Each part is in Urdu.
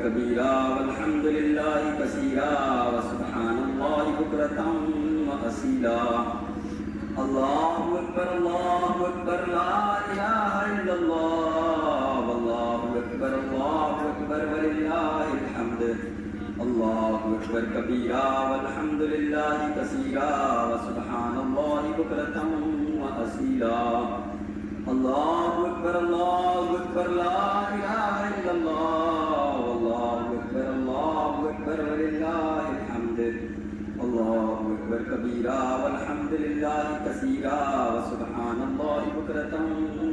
كبيرا والحمد لله كثيرا وسبحان الله بكرة وأصيلا الله أكبر لا إله إلا الله والله أكبر ولله الحمد الله أكبر كبيرا والحمد لله كثيرا وسبحان الله بكرة وأصيلا الله أكبر لا إله إلا الله والله أكبر ولله الحمد الله أكبر كبيرا والحمد لله كثيرا وسبحان الله بكرة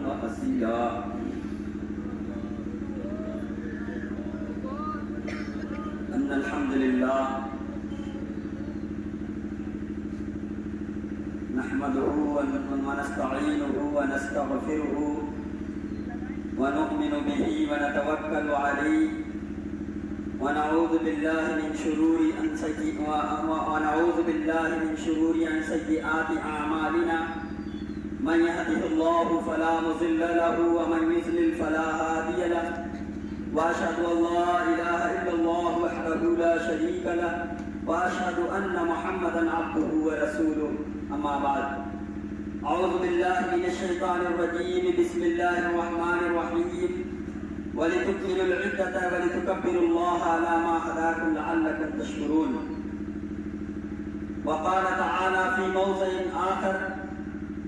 وأصيلا أن الحمد لله نحمده ونستعينه ونستغفره ونؤمن به ونتوكل عليه ونعوذ بالله من شرور سيئات أعمالنا من يهده الله فلا مضل له ومن يضلل فلا هادي له وأشهد أن لا إله إلا الله وحده لا شريك له وأشهد أن محمدا عبده ورسوله أما بعد أعوذ بالله من الشيطان الرجيم بسم الله الرحمن الرحيم ولتكملوا العدة ولتكبروا الله على ما هداكم لعلكم تشكرون وقال تعالى في موضع آخر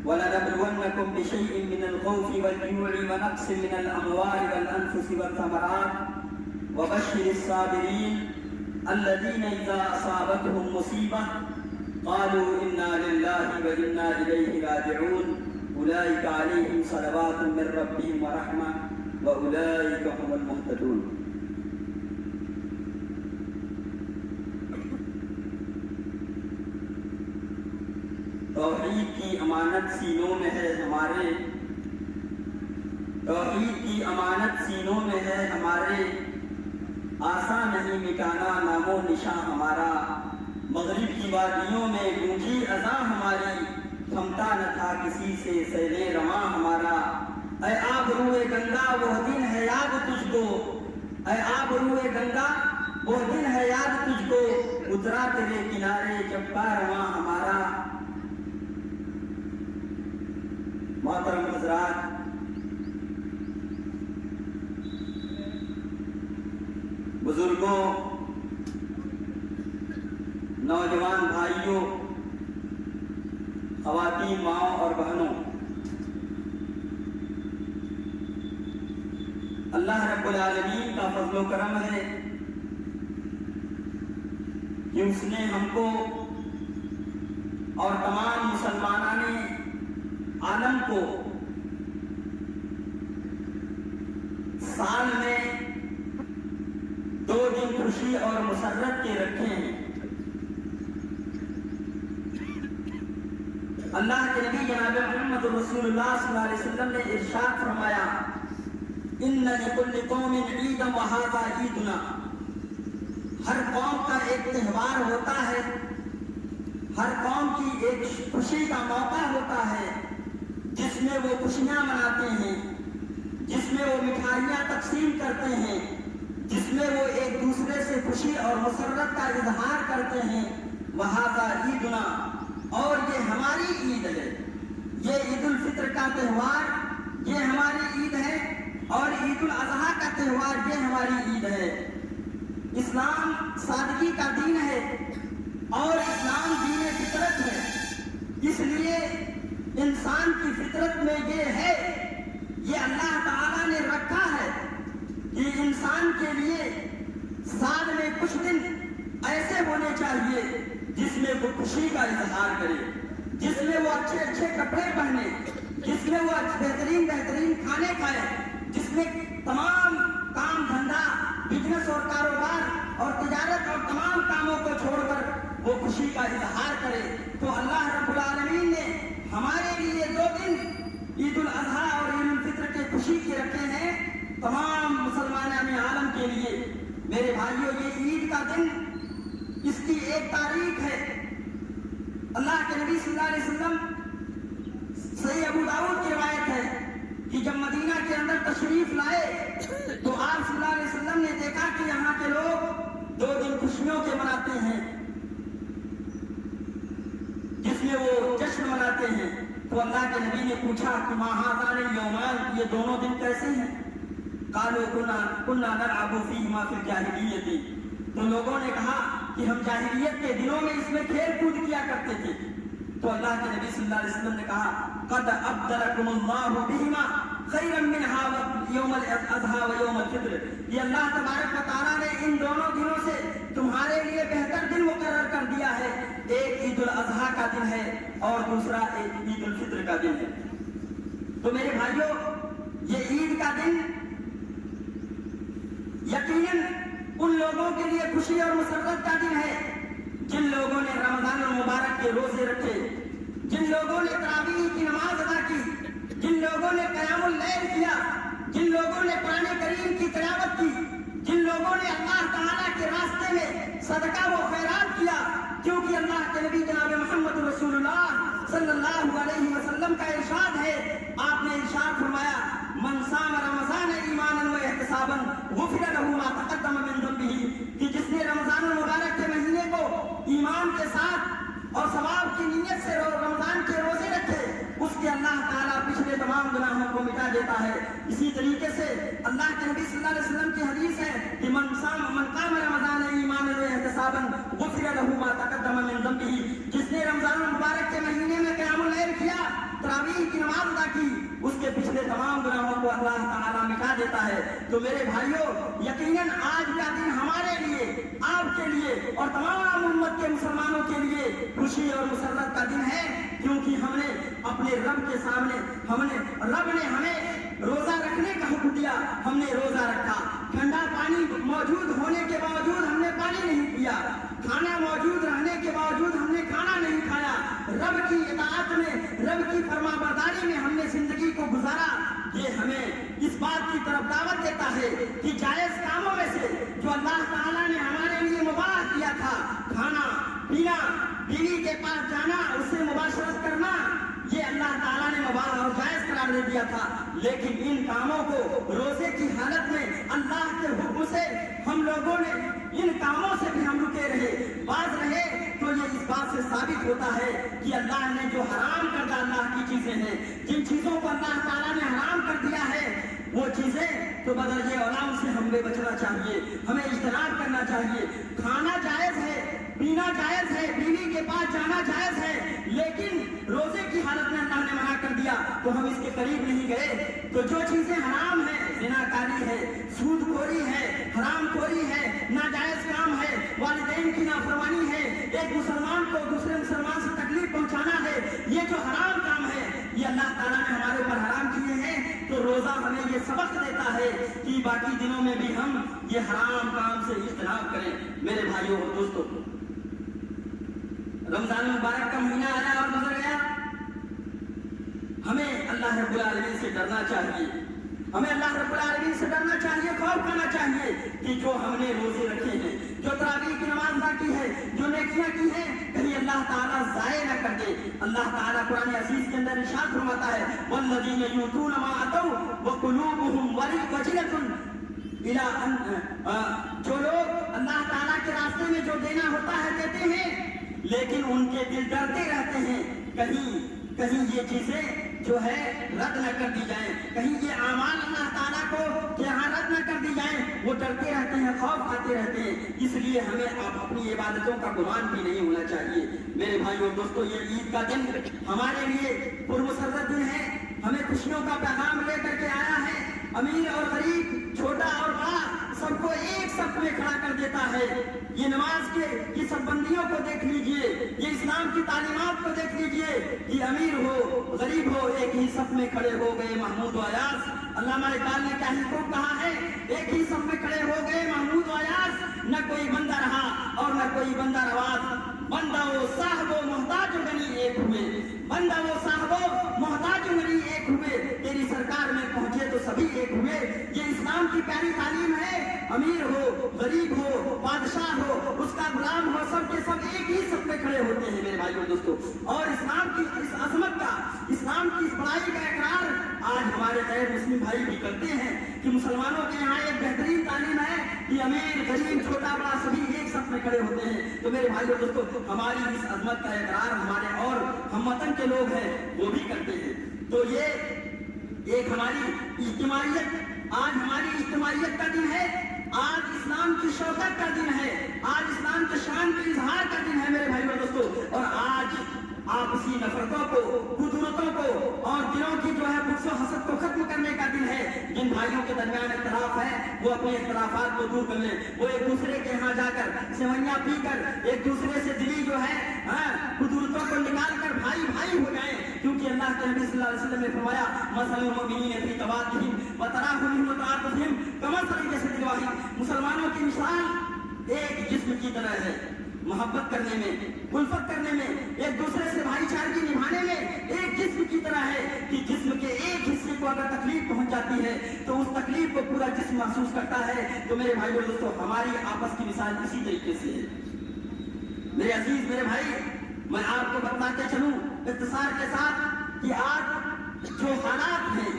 ولنبلونكم بشيء من الخوف والجوع ونقص من الأموال والأنفس والثمرات وبشر الصابرين الذين إذا أصابتهم مصيبة قالوا إنا لله وإنا إليه راجعون أولئك عليهم صلوات من ربهم ورحمة وأولئك هم المهتدون توحید کی امانت سینوں میں ہے ہمارے توحید کی امانت سینوں میں ہے ہمارے آسان نہیں مٹانا نام و نشاں ہمارا مغرب کی وادیوں میں گونجی اذاں ہماری تھمتا نہ تھا کسی سے سیل رواں ہمارا اے آب روئے گنگا وہ دن ہے یاد تجھ کو اے آب روئے گنگا وہ دن ہے یاد تجھ کو اترا تیرے کنارے جب کارواں ہمارا محترم حضرات بزرگوں نوجوان بھائیوں خواتین ماؤں اور بہنوں اللہ رب العالمین کا فضل و کرم ہے کہ اس نے ہم کو اور تمام مسلمانان عالم کو سال میں 2 دن خوشی اور مسرت کے رکھے ہیں اللہ کے نبی جناب محمد رسول اللہ صلی اللہ علیہ وسلم نے ارشاد فرمایا ان لکل قوم عیدا وھذا عیدنا ہر قوم کا ایک تہوار ہوتا ہے ہر قوم کی ایک خوشی کا موقع ہوتا ہے جس میں وہ خوشیاں مناتے ہیں جس میں وہ مٹھائیاں تقسیم کرتے ہیں جس میں وہ ایک دوسرے سے خوشی اور مسرت کا اظہار کرتے ہیں وھذا عیدنا اور یہ ہماری عید ہے یہ عید الفطر کا تہوار یہ ہماری عید ہے اور عید الاضحیٰ کا تہوار یہ ہماری عید ہے اسلام سادگی کا دین ہے اور اسلام دین فطرت ہے اس لیے انسان کی فطرت میں یہ ہے یہ اللہ تعالیٰ نے رکھا ہے کہ انسان کے لیے سال میں کچھ دن ایسے ہونے چاہیے جس میں وہ خوشی کا اظہار کرے جس میں وہ اچھے اچھے کپڑے پہنے جس میں وہ بہترین کھانے کھائے جس میں تمام کام دھندا بزنس اور کاروبار اور تجارت اور تمام کاموں کو چھوڑ کر وہ خوشی کا اظہار کرے تو اللہ رب العالمین نے ہمارے لیے 2 دن عید الاضحیٰ اور عید الفطر کے خوشی کے رکھے ہیں تمام مسلمانان عالم کے لیے میرے بھائیوں یہ عید کا دن اس کی 1 تاریخ ہے اللہ کے نبی صلی اللہ علیہ وسلم صحیح ابو داؤد کی روایت ہے کہ جب مدینہ کے اندر تشریف لائے تو آپ صلی اللہ علیہ وسلم نے دیکھا کہ یہاں کے لوگ 2 دن خوشیوں کے مناتے ہیں جس میں وہ جشن مناتے ہیں. تو اللہ کے نبی نے پوچھا کہ ما هذان اليومان، یہ دونوں دن کیسے ہیں؟ قالوا كنا نلعب فيهما في الجاهلية، تو لوگوں نے کہا کہ ہم جاہلیت کے دنوں میں اس میں کھیل کود کیا کرتے تھے. تو اللہ کے نبی صلی اللہ علیہ وسلم نے کہا قد ابدلکم اللہ بہما خیرا منها یوم الاضحیٰ و یوم الفطر، یہ اللہ تبارک و تعالیٰ نے ان دونوں دنوں سے تمہارے لیے بہتر دن مقرر کر دیا ہے. ایک عید الاضحیٰ کا دن ہے اور دوسرا عید الفطر کا دن ہے. تو میرے بھائیوں، یہ عید کا دن یقیناً ان لوگوں کے لیے خوشی اور مسرت کا دن ہے جن لوگوں نے رمضان المبارک کے روزے رکھے، جن لوگوں نے تراویح کی نماز ادا کی، جن لوگوں نے قیام اللیل کیا، جن لوگوں نے قرآن کریم کی تلاوت کی، جن لوگوں نے اللہ تعالیٰ کے راستے میں صدقہ و خیرات کیا. کیونکہ اللہ کے نبی جناب محمد رسول اللہ صلی اللہ علیہ وسلم کا ارشاد ہے، آپ نے ارشاد فرمایا من صام رمضان ایمانا و احتسابا غفر له ما تقدم من ذنبه، کہ جس نے رمضان المبارک کے مہینے کو ایمان کے ساتھ اور ثواب کی نیت سے رمضان کے روزے رکھے، اس کے اللہ تعالیٰ پچھلے تمام گناہوں کو مٹا دیتا ہے. اسی طریقے سے اللہ کے نبی صلی اللہ علیہ وسلم کی حدیث ہے کہ من قام رمضان ایمانا و احتسابا غفر له ما تقدم من ذنبه، جس نے رمضان المبارک کے مہینے میں قیام اللیل کیا، تراویح کی نماز ادا کی، اس کے پچھلے تمام گناہوں کو اللہ تعالیٰ مٹا دیتا ہے. تو میرے بھائیوں، یقیناً آج کا دن ہمارے لیے، آپ کے لیے اور تمام امت کے مسلمانوں کے لیے خوشی اور مسرت کا دن ہے، کیونکہ ہم نے اپنے رب کے سامنے رب نے ہمیں روزہ رکھنے کا حکم دیا، ہم نے روزہ رکھا. ٹھنڈا پانی موجود ہونے کے باوجود ہم نے پانی نہیں پیا، کھانا موجود رہنے کے باوجود ہم نے کھانا نہیں کھایا. رب کی اطاعت میں، رب کی فرما برداری میں ہم نے زندگی کو گزارا. یہ ہمیں اس بات کی طرف دعوت دیتا ہے کہ جائز کاموں میں سے جو اللہ تعالیٰ نے ہمارے لیے مباح کیا تھا، کھانا پینا، بیوی کے پاس جانا، اس سے مباشرت کرنا، یہ اللہ تعالیٰ نے مباح اور جائز قرار دے دیا تھا. لیکن ان کاموں کو روزے کی حالت میں اللہ کے حکم سے ہم لوگوں نے ان کاموں سے بھی ہم رکے رہے، باز رہے. تو یہ اس بات سے ثابت ہوتا ہے کہ اللہ نے جو حرام کردہ اللہ کی چیزیں ہیں، جن چیزوں کو اللہ تعالیٰ نے حرام کر دیا ہے، وہ چیزیں تو بدرجہ اولا سے ہمیں بچنا چاہیے، ہمیں اجتناب کرنا چاہیے. کھانا جائز ہے، پینا جائز ہے، بیوی کے پاس جانا جائز ہے، لیکن روزے کی حالت میں اللہ نے منع کر دیا تو ہم اس کے قریب نہیں گئے. تو جو چیزیں حرام ہیں، زناکاری ہے، سود خوری ہے، حرام خوری ہے، ناجائز کام ہے، والدین کی نافرمانی ہے، ایک مسلمان کو دوسرے مسلمان سے تکلیف پہنچانا ہے، یہ جو حرام کام ہے یہ اللہ تعالیٰ نے ہمارے اوپر حرام کیے ہیں. تو روزہ ہمیں یہ سبق دیتا ہے کہ باقی دنوں میں بھی ہم یہ حرام کام سے اجتناب کریں. میرے بھائیوں اور دوستوں، رمضان مبارک کا مہینہ آیا اور گزر گیا. ہمیں اللہ رب العالمین سے ڈرنا چاہیے، ہمیں اللہ رب العالمین سے ڈرنا چاہیے، خوف کرنا چاہیے کہ جو ہم نے روزے رکھے ہیں، جو تراویح کی نماز ادا کی ہے، جو نیکیاں کی ہیں، کہیں اللہ تعالیٰ ضائع نہ کر دے. اللہ تعالیٰ قرآن عزیز کے اندر ارشاد فرماتا ہے والذین یؤتون ما آتوا وقلوبهم وجلة الى ان، جو لوگ اللہ تعالیٰ کے راستے میں جو دینا ہوتا ہے دیتے ہیں، لیکن ان کے دل ڈرتے رہتے ہیں کہیں یہ چیزیں جو ہے رد نہ کر دی جائیں، کہیں یہ اعمال اللہ تعالیٰ کو یہاں رد نہ کر دی جائیں. وہ ڈرتے رہتے ہیں، خوف کھاتے رہتے ہیں. اس لیے ہمیں اب اپنی عبادتوں کا گمان بھی نہیں ہونا چاہیے. میرے بھائیوں دوستوں، یہ عید کا دن ہمارے لیے پرمسرت دن ہے، ہمیں خوشیوں کا پیغام لے کر کے آیا ہے. امیر اور غریب، چھوٹا اور بڑا، سب کو ایک صف میں کھڑا کر دیتا ہے. یہ نماز کی سب بندیوں کو دیکھ لیجئے، یہ اسلام کی تعلیمات کو دیکھ لیجئے کہ امیر ہو غریب ہو ایک ہی صف میں کھڑے ہو گئے. محمود و ایاز، علامہ اقبال نے کیا ہی خوب کہا ہے، ایک ہی صف میں کھڑے ہو گئے محمود و ایاز، نہ کوئی بندہ رہا اور نہ کوئی بندہ رواز. بندہ و صاحب و محتاج و غنی ایک ہوئے، بندہ و صاحب و محتاج و غنی ایک ہوئے، تیری سرکار میں پہنچے تو سبھی ایک ہوئے. یہ اسلام کی پیاری تعلیم ہے. امیر ہو غریب ہو بادشاہ ہو اس کا غلام ہو، سب کے سب ایک ہی سب پہ کھڑے ہوتے ہیں. میرے بھائیوں دوستوں، اور اسلام کی اس عظمت کا، اسلام کی اس بڑائی کا اقرار آج ہمارے غیر مسلم بھائی بھی کرتے ہیں کہ مسلمانوں کے یہاں ایک بہترین تعلیم ہے کہ امیر غریب چھوٹا بڑا سبھی ایک ساتھ میں کھڑے ہوتے ہیں. تو میرے بھائیو دوستو ہماری اس عظمت کا اقرار ہمارے اور ہم وطن کے لوگ ہیں وہ بھی کرتے ہیں. تو یہ ایک ہماری اجتماعیت، آج ہماری اجتماعیت کا دن ہے، آج اسلام کی شوکت کا دن ہے، آج اسلام کے شان کے اظہار کا دن ہے میرے بھائیو دوستو. اور آج آپسی نفرتوں کو، قدرتوں کو اور دلوں کی جو ہے بغض و حسد کو ختم کرنے کا دن ہے. جن بھائیوں کے درمیان اختلاف ہے وہ اپنے اختلافات کو دور کر لیں، وہ ایک دوسرے کے یہاں جا کر سوئیاں پی کر ایک دوسرے سے دلی جو ہے قدرتوں کو نکال کر بھائی بھائی ہو جائیں. کیونکہ اللہ کے نبی صلی اللہ علیہ وسلم نے فرمایا مثل المؤمنین فی توادہم وتراحمہم وتعاطفہم کمثل الجسد الواحد. مسلمانوں کی مثال ایک جسم کی طرح ہے، محبت کرنے میں، الفت کرنے میں، ایک دوسرے سے بھائی چارگی نبھانے میں ایک جسم کی طرح ہے کہ جسم کے ایک حصے کو اگر تکلیف پہنچ جاتی ہے تو اس تکلیف کو پورا جسم محسوس کرتا ہے. تو میرے بھائی اور دوستو ہماری آپس کی مثال اسی طریقے سے ہے. میرے عزیز میرے بھائی، میں آپ کو بتلاتے چلوں اختصار کے ساتھ کہ آج جو حالات ہیں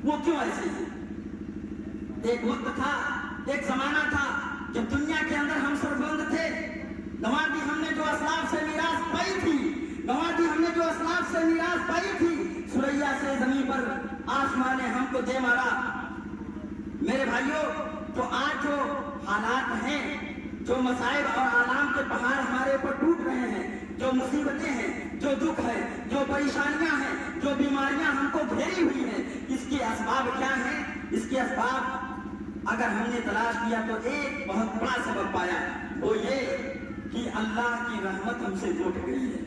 وہ کیوں ایسے ہیں. ایک وقت تھا، ایک زمانہ تھا جب دنیا کے اندر ہم سربلند تھے. گنوا دی ہم نے جو اسلاف سے میراث پائی تھی، گنوا دی ہم نے جو اسلاف سے میراث پائی تھی. سریا سے زمین پر آسمان نے ہم کو دے مارا. میرے بھائیوں تو آج جو حالات ہیں، جو مصائب اور آلام کے پہاڑ ہمارے اوپر ٹوٹ رہے ہیں، جو مصیبتیں ہیں، جو دکھ ہے، جو پریشانیاں ہیں، جو بیماریاں ہم کو گھیری ہوئی ہیں، اس کے اسباب کیا ہیں؟ اس کے اسباب اگر ہم نے تلاش کیا تو ایک بہت بڑا سبب پایا، وہ یہ کہ اللہ کی رحمت ہم سے ٹوٹ گئی ہے،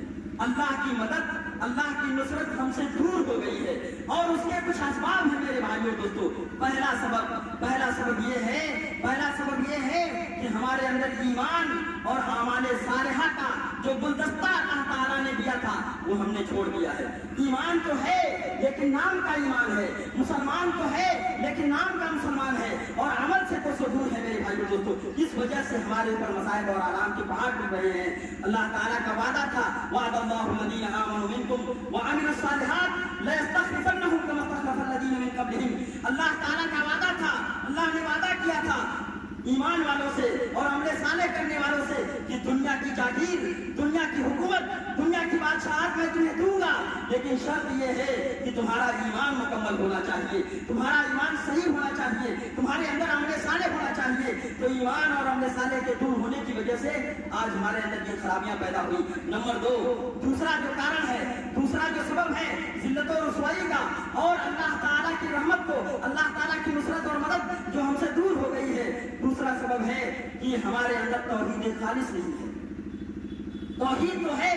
اللہ کی مدد، اللہ کی نصرت ہم سے دور ہو گئی ہے. اور اس کے کچھ اسباب ہیں میرے بھائیوں دوستو. پہلا سبب یہ ہے کہ ہمارے اندر ایمان اور اعمال صالحہ کا جو گلدستہ اللہ تعالیٰ نے دیا تھا وہ ہم نے چھوڑ دیا ہے. ایمان تو ہے لیکن نام کا ایمان ہے، مسلمان تو ہے لیکن نام کا مسلمان ہے، اور عمل سے تو دور ہے میرے بھائیوں دوستو. اس وجہ سے ہمارے اوپر مصائب اور آلام کے پہاڑ ٹوٹ رہے ہیں. اللہ تعالیٰ کا وعدہ تھا وعد اللہ الذین آمنوا منکم وعملوا الصالحات لیستخلفنہم کما استخلف الذین من قبلہم. اللہ تعالیٰ کا وعدہ تھا، اللہ نے وعدہ کیا تھا ایمان والوں سے اور عمل صالح کرنے والوں سے کہ دنیا کی جاگیر، دنیا کی حکومت، دنیا کی بادشاہت میں تمہیں دوں گا، لیکن شرط یہ ہے کہ تمہارا ایمان مکمل ہونا چاہیے، تمہارا ایمان صحیح ہونا چاہیے، تمہارے اندر عمل صالح ہونا چاہیے. تو ایمان اور عمل صالح کے دور ہونے کی وجہ سے آج ہمارے اندر یہ خرابیاں پیدا ہوئی. نمبر 2، دوسرا جو کارن ہے، دوسرا جو سبب ہے ذلت و رسوائی کا اور اللہ تعالیٰ کی رحمت کو، اللہ تعالیٰ کی نصرت اور مدد جو ہم سے دور ہو گئی ہے، دوسرا سبب ہے کہ ہمارے اندر توحید خالص نہیں ہے. توحید تو ہے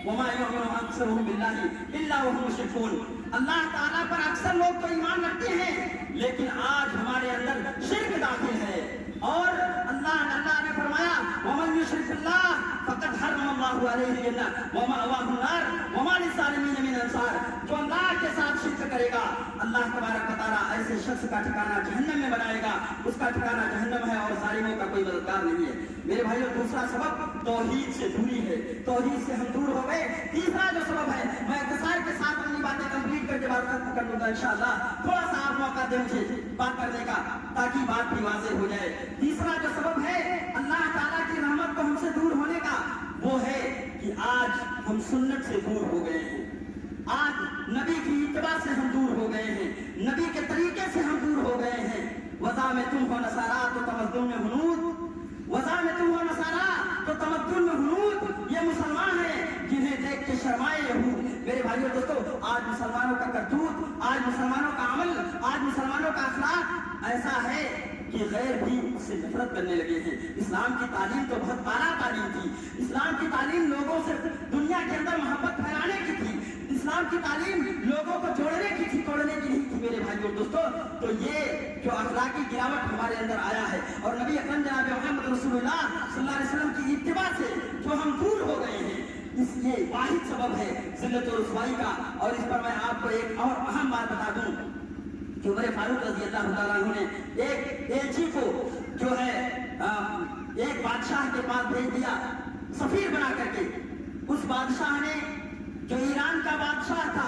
وما یؤمن اکثرهم باللہ الا وهم مشرکون. اللہ تعالیٰ پر اکثر لوگ تو ایمان رکھتے ہیں لیکن آج ہمارے اندر شرک داخل ہے. اور اللہ نے فرمایا ومن یشرک باللہ فقد حرم اللہ علیہ الجنہ ومأواہ النار وما للظالمین من انصار. جو اللہ کے ساتھ شرک کرے گا اللہ تبارک و تعالیٰ ایسے شخص کا ٹھکانہ جہنم میں بنائے گا، اس کا ٹھکانہ جہنم ہے اور ظالموں کا کوئی مددگار نہیں ہے. میرے بھائیو دوسرا سبب توحید سے دوری ہے، توحید سے ہم دور ہو گئے. تیسرا جو سبب ہے، میں اختصار کے ساتھ اپنی باتیں کمپلیٹ کر کے بات ختم کر دوں گا انشاءاللہ. تھوڑا سا آپ موقع دیں مجھے بات کرنے کا تاکہ بات بھی واضح ہو جائے. تیسرا جو سبب ہے اللہ تعالیٰ کی رحمت کو ہم سے دور ہونے کا، وہ ہے کہ آج ہم سنت سے دور ہو گئے ہیں، آج نبی کی اتباع سے ہم دور ہو گئے ہیں، نبی کے طریقے سے ہم دور ہو گئے ہیں. وضع میں تم ہو نصارا تو تمدن میں ہنود، وضع میں تم ہو نصارا تو تمدن میں ہنود. یہ مسلمان ہیں جنہیں دیکھ کے شرمائے یہود. میرے بھائیو دوستو آج مسلمانوں کا کرتوت، آج مسلمانوں کا عمل، آج مسلمانوں کا اخلاق ایسا ہے کہ غیر بھی اس سے نفرت کرنے لگے ہیں. اسلام کی تعلیم تو بہت اعلیٰ تعلیم تھی، اسلام کی تعلیم لوگوں سے دنیا کے اندر محبت پھیلانے کی تھی، اسلام کی تعلیم لوگوں کو جوڑنے کی تھی، توڑنے کی نہیں تھی. میرے بھائیو دوستو تو یہ جو اخلاقی گراوٹ ہمارے اندر آیا ہے اور نبی اکرم جناب محمد رسول اللہ صلی اللہ علیہ وسلم کی اتباع سے جو ہم دور ہو گئے ہیں، اس یہ واحد سبب ہے ذلت و رسوائی کا. اور اس پر میں آپ کو ایک اور اہم بات بتا دوں کہ عمر فاروق رضی اللہ تعالیٰ عنہ نے ایک ایلچی کو جو ہے ایک بادشاہ کے پاس بھیج دیا سفیر بنا کر کے. اس بادشاہ نے جو ایران کا بادشاہ تھا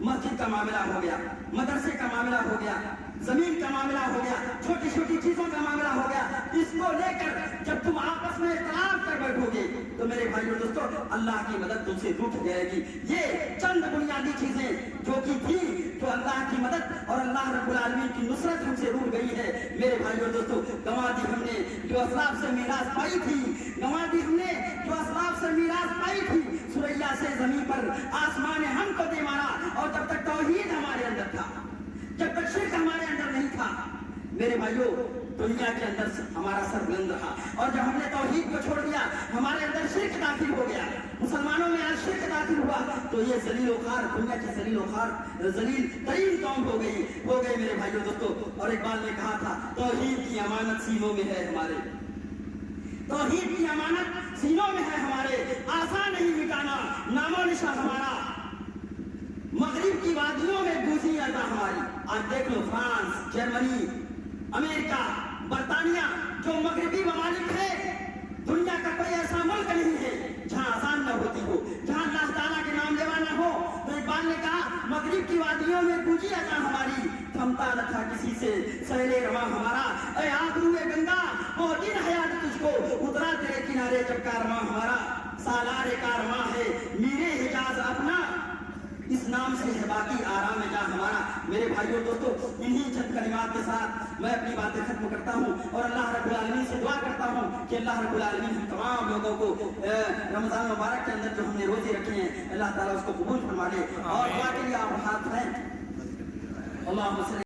مسجد کا معاملہ ہو گیا, مدرسے کا معاملہ ہو گیا, زمین کا معاملہ ہو گیا, چھوٹی چھوٹی چیزوں کا معاملہ ہو گیا, اس کو لے کر جب تم آپس میں اختلاف کر بیٹھو گے تو میرے بھائیو دوستو اللہ کی مدد تم سے روٹ جائے گی. یہ چند بنیادی چیزیں جو کی تھی, جو اللہ کی مدد اور اللہ رب العالمین کی نصرت ہم سے روٹ گئی ہے. میرے بھائیو دوستو گنوا دی ہم نے جو اسلاف سے میراث پائی تھی, گنوا دی ہم نے جو اسلاف سے میراث پائی تھی. سریا سے زمین پر آسمان نے ہم کو دے مارا, اور جب تک توحید ہمارے اندر تھا, جب تک شرک ہمارے اندر نہیں تھا, میرے بھائیو دنیا کے اندر ہمارا سر بلند رہا, اور جب ہم نے توحید کو چھوڑ دیا ہمارے اندر شرک داخل ہو گیا, مسلمانوں میں آج شرک داخل ہوا تو یہ ذلیل و خوار, دنیا کی ذلیل و خوار ذلیل ترین قوم ہو گئی میرے بھائیو دوستو. اور اقبال نے کہا تھا توحید کی امانت سینوں میں ہے ہمارے, توحید کی امانت سینوں میں ہے ہمارے, آسان نہیں مٹانا نام و نشان ہمارا, مغرب کی وادیوں میں گوزی ادا ہماری. آج دیکھ لو فرانس, جرمنی, امریکہ, برطانیہ جو مغربی ممالک ہے, دنیا کا کوئی ایسا ملک نہیں ہے جہاں آسان نہ ہوتی ہو, جہاں اللہ تعالیٰ کے نام لیوا نہ ہو. تو اقبال نے کہا مغرب کی وادیوں میں گوزی ادا ہماری, تھمتا نہ تھا کسی سے سیلے رواں ہمارا. اے آبروئے گنگا وہ دن حیات تجھ کو اترا تیرے کنارے جب کارواں ہمارا. سالار کارواں ہے میرے حجاز اپنا, اس نام سے ہے باقی آرام جا ہمارا. میرے بھائیوں دوستو انہی چند کلمات کے ساتھ میں اپنی باتیں ختم کرتا ہوں, اور اللہ رب العالمین سے دعا کرتا ہوں کہ اللہ رب العالمین ہم تمام لوگوں کو رمضان مبارک کے اندر جو ہم نے روزے رکھے ہیں اللہ تعالیٰ اس کو قبول فرما لے. اور دعا کے لیے آپ ہاتھ ہیں. اللہم صلی